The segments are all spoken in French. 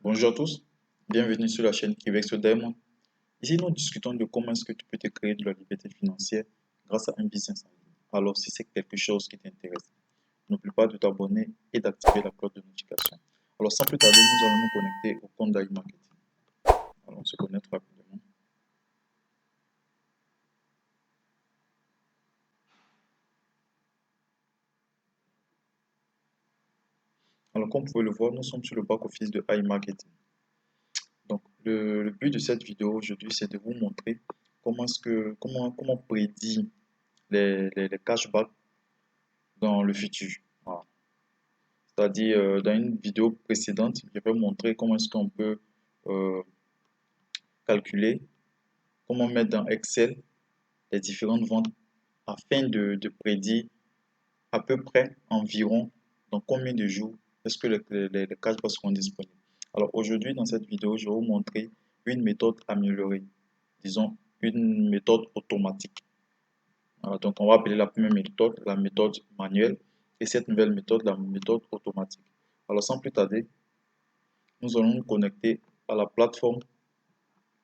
Bonjour à tous, bienvenue sur la chaîne Kivex Diamond. Ici, nous discutons de comment est-ce que tu peux te créer de la liberté financière grâce à un business en ligne. Alors, si c'est quelque chose qui t'intéresse, n'oublie pas de t'abonner et d'activer la cloche de notification. Alors, sans plus tarder, nous allons nous connecter au compte d'iMarketing. Alors, on se connecte rapidement. Alors, comme vous pouvez le voir, nous sommes sur le back-office de iMarketing. Donc, le but de cette vidéo aujourd'hui, c'est de vous montrer comment prédire les cashbacks dans le futur. Voilà. C'est-à-dire, dans une vidéo précédente, je vais montrer comment est-ce qu'on peut euh, calculer, comment mettre dans Excel les différentes ventes afin de prédire à peu près environ dans combien de jours est-ce que les cashbacks seront disponibles. Alors aujourd'hui, dans cette vidéo, je vais vous montrer une méthode améliorée, disons une méthode automatique. Voilà, donc on va appeler la première méthode la méthode manuelle et cette nouvelle méthode la méthode automatique. Alors sans plus tarder, nous allons nous connecter à la plateforme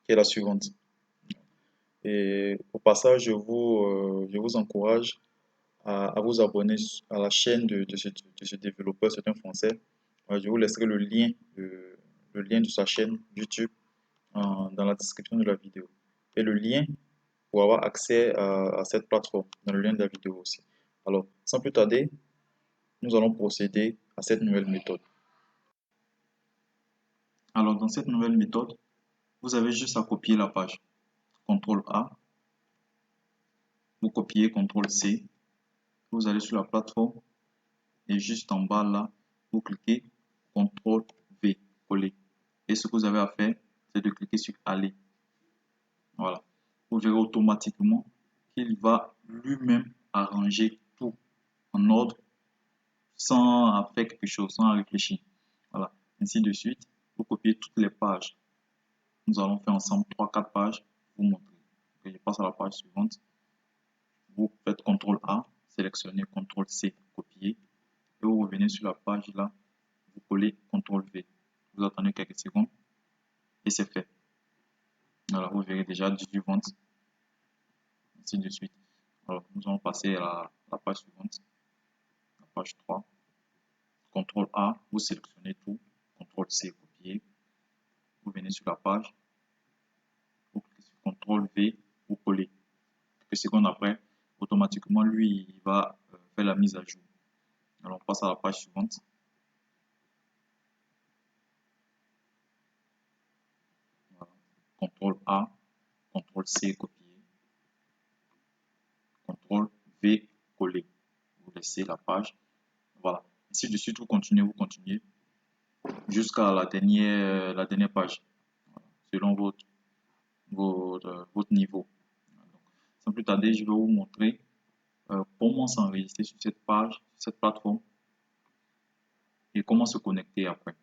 qui est la suivante. Et au passage, je vous encourage à vous abonner à la chaîne de ce développeur, c'est un Français. Je vous laisserai le lien de sa chaîne YouTube dans la description de la vidéo. Et le lien pour avoir accès à cette plateforme dans le lien de la vidéo aussi. Alors, sans plus tarder, nous allons procéder à cette nouvelle méthode. Alors, dans cette nouvelle méthode, vous avez juste à copier la page. CTRL A, vous copiez, CTRL C, vous allez sur la plateforme et juste en bas là, vous cliquez CTRL V, coller. Et ce que vous avez à faire, c'est de cliquer sur Aller. Voilà. Vous verrez automatiquement qu'il va lui-même arranger tout en ordre sans faire quelque chose, sans réfléchir. Voilà. Ainsi de suite, vous copiez toutes les pages. Nous allons faire ensemble 3-4 pages pour vous montrer. Donc, je passe à la page suivante. Vous faites CTRL A, sélectionnez CTRL C, copier. Et vous revenez sur la page là, vous collez CTRL V. Vous attendez quelques secondes et c'est fait. Alors, vous verrez déjà 18 ventes, ainsi de suite. Alors, nous allons passer à la page suivante, la page 3. CTRL A, vous sélectionnez tout. CTRL C, copier. Vous venez sur la page. Vous cliquez sur CTRL V, vous collez. Quelques secondes après, automatiquement, lui, il va faire la mise à jour. Alors, on passe à la page suivante. Voilà. CTRL A, CTRL C, copier. CTRL V, coller. Vous laissez la page. Voilà. Ainsi de suite, vous continuez jusqu'à la dernière page, voilà, selon votre niveau. Donc, sans plus tarder, je vais vous montrer comment s'enregistrer sur cette page, sur cette plateforme et comment se connecter après.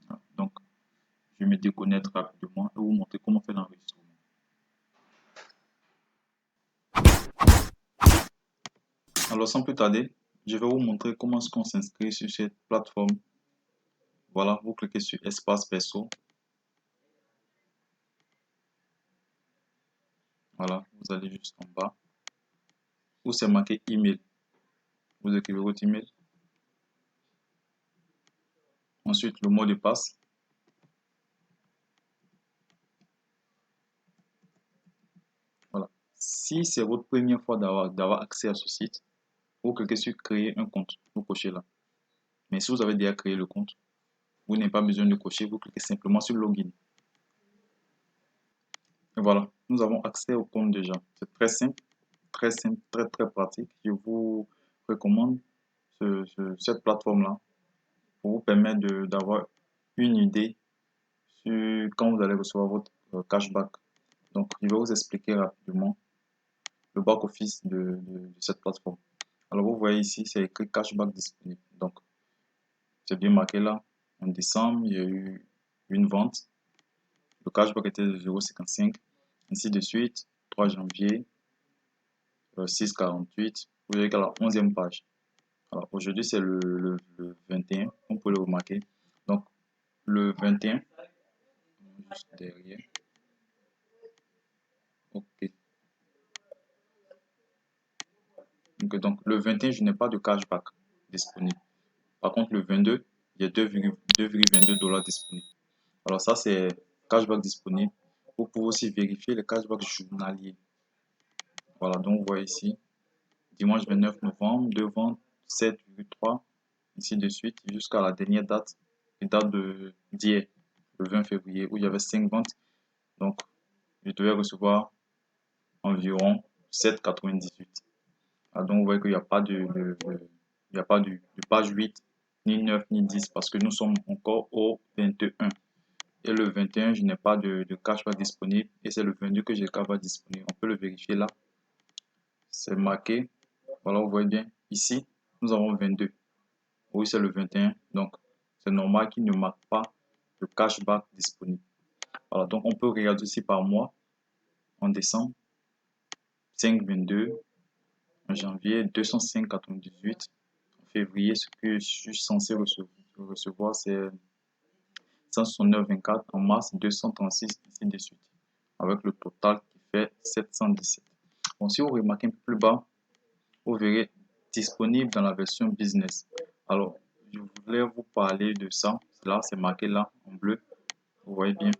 Voilà. Donc, je vais me déconnecter rapidement et vous montrer comment faire l'enregistrement. Alors, sans plus tarder, je vais vous montrer comment est-ce qu'on s'inscrit sur cette plateforme. Voilà, vous cliquez sur Espace perso. Voilà, vous allez juste en bas où c'est marqué email. Vous écrivez votre email. Ensuite, le mot de passe. Voilà. Si c'est votre première fois d'avoir accès à ce site, vous cliquez sur créer un compte. Vous cochez là. Mais si vous avez déjà créé le compte, vous n'avez pas besoin de cocher. Vous cliquez simplement sur login. Et voilà, nous avons accès au compte déjà. C'est très simple, très pratique. Je vous recommande cette plateforme-là pour vous permettre d'avoir une idée sur quand vous allez recevoir votre cashback. Donc, je vais vous expliquer rapidement le back-office de cette plateforme. Alors, vous voyez ici, c'est écrit cashback disponible. Donc, c'est bien marqué là. En décembre, il y a eu une vente. Le cashback était de 0,55. Ainsi de suite. 3 janvier, 6,48. Vous voyez qu'à la 11e page. Alors, aujourd'hui, c'est le 21. On peut le remarquer. Donc, le 21, juste derrière. Ok. Donc le 21, je n'ai pas de cashback disponible. Par contre, le 22, il y a 2,22 $ disponibles. Alors ça, c'est cashback disponible. Vous pouvez aussi vérifier les cashbacks journaliers. Voilà, donc vous voyez ici, dimanche 29 novembre, 2 ventes, 7,3, ainsi de suite, jusqu'à la dernière date, qui date d'hier, le 20 février, où il y avait 5 ventes. Donc, je devais recevoir environ 7,98. Ah, donc, vous voyez qu'il n'y a pas il y a pas de page 8, ni 9, ni 10, parce que nous sommes encore au 21. Et le 21, je n'ai pas de cashback disponible, et c'est le 22 que j'ai le cashback disponible. On peut le vérifier là. C'est marqué. Voilà, vous voyez bien. Ici, nous avons 22. Oui, c'est le 21. Donc, c'est normal qu'il ne marque pas le cashback disponible. Voilà, donc on peut regarder aussi par mois. En décembre, 5,22. En janvier, 205,98. En février, ce que je suis censé recevoir, c'est 169,24. En mars, 236, ainsi de suite. Avec le total qui fait 717. Bon, si vous remarquez un peu plus bas, vous verrez disponible dans la version business. Alors, je voulais vous parler de ça. Là, c'est marqué là en bleu. Vous voyez bien.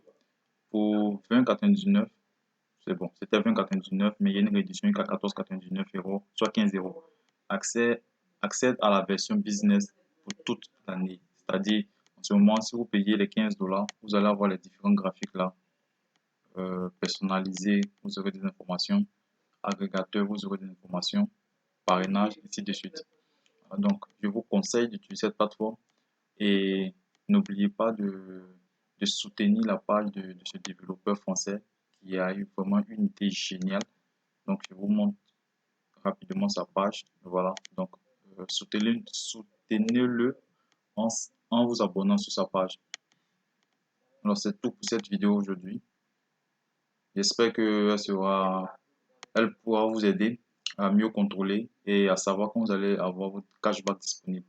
Pour 20,99, c'est bon. C'était 20,99, mais il y a une réduction à 14,99 €, soit 15 €. Accède à la version business pour toute l'année. C'est-à-dire, en ce moment, si vous payez les 15 $, vous allez avoir les différents graphiques là, personnalisés. Vous aurez des informations. Agrégateur, vous aurez des informations. Parrainage, ainsi de suite. Donc, je vous conseille d'utiliser cette plateforme et n'oubliez pas de soutenir la page de ce développeur français qui a eu vraiment une idée géniale. Donc, je vous montre rapidement sa page. Voilà, donc soutenez-le en vous abonnant sur sa page. Alors, c'est tout pour cette vidéo aujourd'hui. J'espère elle pourra vous aider à mieux contrôler et à savoir quand vous allez avoir votre cashback disponible.